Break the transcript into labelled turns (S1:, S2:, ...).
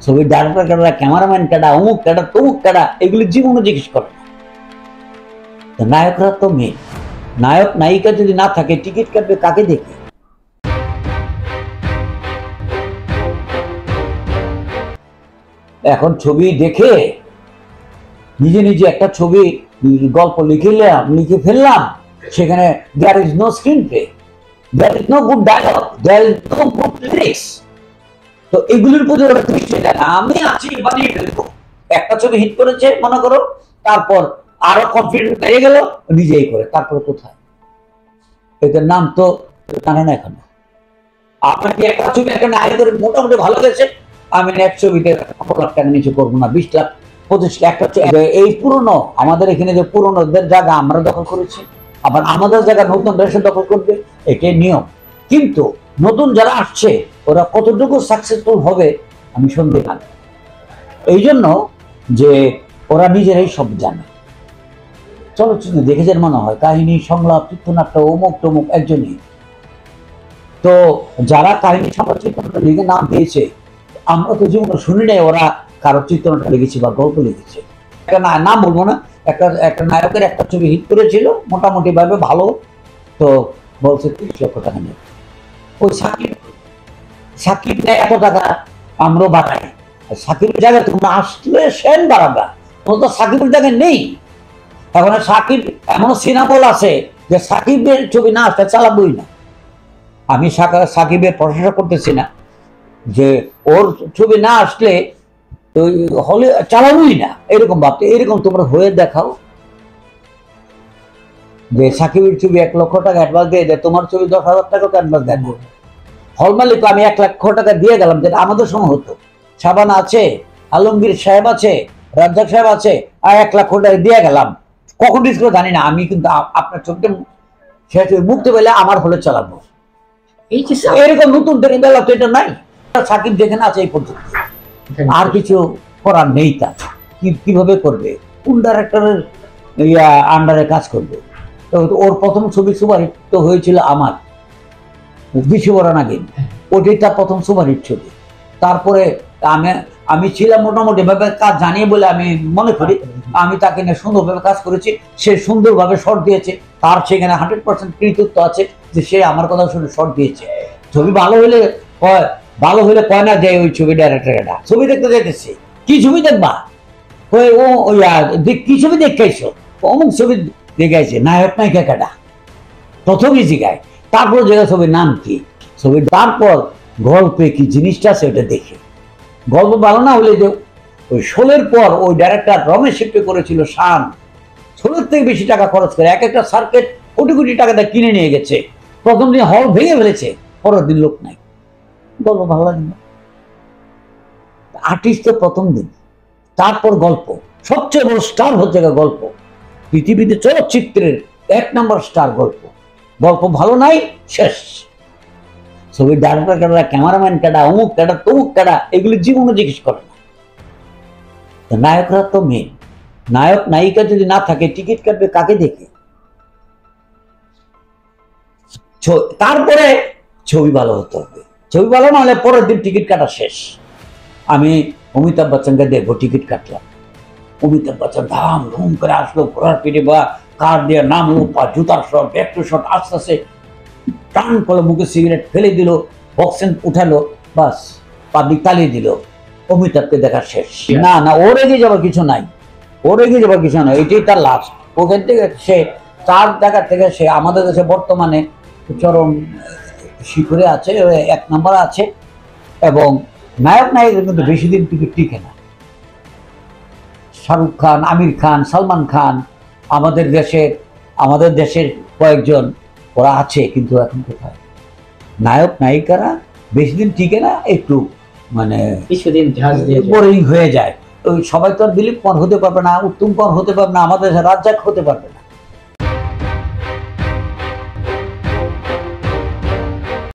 S1: ছবির ডাইরেক্টর কাটা, ক্যামেরাম্যান কাটা, অমুক কাটা, তমুক কাটা, এগুলি জীবনে জিজ্ঞেস করে না। নায়করা তো মেন। নায়ক নায়িকা যদি না থাকে টিকিট কাটবে কাকে দেখে? এখন ছবি দেখে নিজে নিজে একটা ছবি গল্প লিখে ফেললাম, সেখানে there is no screenplay, there is no good dialogue, there is no good lyrics. তো এগুলির প্রতি ওরা দৃষ্টি দেয় না। আমি আছি বানিয়ে ফেলবো। একটা ছবি হিট করেছে মনে করো, তারপর আরো কনফিডেন্ট হয়ে গেল, নিজেই করে। তারপর কোথায়? এদের নাম তো জানে না এখন। আপনাকে একটা ছবি একটা নায়কের মোটামুটি ভালো গেছে, আমি নেক্সট ছবিতে 1 লাখ টাকা নিচে করবো না, 20 লাখ 25 লাখ একটা। এই পুরনো আমাদের এখানে যে পুরনোদের জায়গা আমরা দখল করেছি, আবার আমাদের জায়গা নতুন দেশে দখল করবে, এটাই নিয়ম। কিন্তু নতুন যারা আসছে ওরা কতটুকু সাকসেসফুল হবে আমি সন্দেহান। এই জন্য যে ওরা নিজেরাই সব জানে। চলচ্চিত্র দেখেছেন মনে হয়, কাহিনী, সংলাপ, চিত্রনাট্য, অমুক তমুক একজনই। তো যারা কাহিনী সংলাপ চিত্রনাট্য লিখে নাম দিয়েছে, আমরা তো জীবনে শুনি নাই ওরা কারো চিত্রনাট্য লিখেছে বা গল্প লিখেছে। একটা নাম বলবো না, একটা নায়কের একটা ছবি হিট করেছিল মোটামুটি ভাবে ভালো, তো বলছে 30 লক্ষ টাকা নেই। ওই সাকিব নেয় এত টাকা, আমরাও বাড়াই। সাকিবের জায়গায় তোমরা আসলে সেন বাড়াবা, তোমরা তো সাকিবের জায়গায় নেই। এখন সাকিব এমনও সিনাবল আছে যে সাকিবের ছবি না আসলে চালাবই না। আমি সাকিবের প্রশংসা করতেছি না, যে ওর ছবি না আসলে হলে চালাবই না এরকম ভাবতে। এরকম তোমরা হয়ে দেখাও যে সাকিবের ছবি 1 লক্ষ টাকা অ্যাডভান্স দিয়ে দেয়, তোমার ছবি 10,000 টাকা তো অ্যাডভান্স দেন। হল মালিক আমি 1 লক্ষ টাকা দিয়ে গেলাম, যেটা আমাদের সময় হতো। শাবানা আছে, আলমগীর সাহেব আছে, রাজ্জাক সাহেব আছে, আর 1 লক্ষ টাকা দিয়ে গেলাম। কখন রিস্ক করে জানি না, আমি কিন্তু আপনার ছবিটা সে ছবি মুক্তি পেলে আমার হলে চালাবো। এরকম নতুন বেলা তো এটা নাই। সাকিব যেখানে আছে এই পর্যন্ত, আর কিছু করার নেই। তা কিভাবে করবে? কোন ডাইরেক্টরের আন্ডারে কাজ করবে? তো ওর প্রথম ছবি সুপারহিট তো হয়েছিল আমার বিশ্ববরণ আগে, ওটাই তার প্রথম সুপারহিট ছবি। তারপরে আমি ছিলাম মোটামুটি ভাবে কাজ জানিয়ে বলে আমি মনে করি, আমি তাকে নিয়ে সুন্দরভাবে কাজ করেছি। সে সুন্দরভাবে শর্ট দিয়েছে, তার সেখানে 100% কৃতিত্ব আছে যে সে আমার কথা শুনে শর্ট দিয়েছে। ছবি ভালো হলে কয় না যে ওই ছবি ডাইরেক্টর এটা ছবি দেখতে যেতেছে। কি ছবি দেখবা? কি ছবি দেখাইছো? অমুক ছবি দেখাইছে, নায়ক নায়িকা কাটা প্রথমই জিগায়, তারপর জায়গা ছবির নাম কি, ছবি তারপর গল্পে কি জিনিসটা আছে ওটা দেখে। গল্প ভালো না হলে যে ওই 16-এর পর ওই ডাইরেক্টর রমেশ শিল্পে করেছিল শান, 16-এর থেকে বেশি টাকা খরচ করে এক একটা সার্কিট কোটি কোটি টাকা দিয়ে কিনে নিয়ে গেছে। প্রথম দিন হল ভেঙে ফেলেছে, পরের দিন লোক নাই, গল্প ভালো লাগে না। আর্টিস্ট তো প্রথম দিন, তারপর গল্প। সবচেয়ে বড় স্টার হচ্ছে গল্প। পৃথিবীতে চলচ্চিত্রের 1 নম্বর স্টার গল্প। গল্প ভালো নাই, শেষ। ছবির ডাইরেক্টর কাটা, ক্যামেরাম্যান কাটা, অমুক কাটা, তমুক কাটা, এগুলি জীবনে জিজ্ঞেস করে না। নায়করা তো মেন। নায়ক নায়িকা যদি না থাকে টিকিট কাটবে কাকে দেখে? তারপরে ছবি ভালো হতে হবে। ছবি ভালো না হলে পরের দিন টিকিট কাটা শেষ। আমি অমিতাভ বচ্চনকে দেখবো, টিকিট কাটলাম। অমিতাভ বচ্চন ধাম ধুম করে আসলো, ঘোড়ার পিঠে বা কার দিয়ে নামলো, পা জুতার শট, ব্যাক টু শট, আস্তে আস্তে টান করে মুখে সিগারেট ফেলে দিল, বক্সিং উঠালো, বাস পাবলিক তালিয়ে দিল। অমিতাভকে দেখা শেষ। না না, ওর এগিয়ে যাবার কিছু নাই, ওর এগিয়ে যাবার কিছু নাই, এটাই তার লাস্ট। ওখান থেকে সে তার জায়গা থেকে সে আমাদের দেশে বর্তমানে চরম শিখরে আছে, 1 নম্বর আছে। এবং নায়ক নায়িকা কিন্তু বেশি দিন টিকিট টিকে না। শাহরুখ খান, আমির খান, সালমান খান, আমাদের দেশের কয়েকজন ওরা আছে, কিন্তু এখন কোথায়? নায়ক নায়িকারা বেশি দিন টিকে না, একটু মানে বোরিং হয়ে যায়। ওই সবাই তো আর দিলীপ কুমার হতে পারবে না, উত্তম কুমার হতে পারবে না, আমাদের রাজ্জাক হতে পারবে না।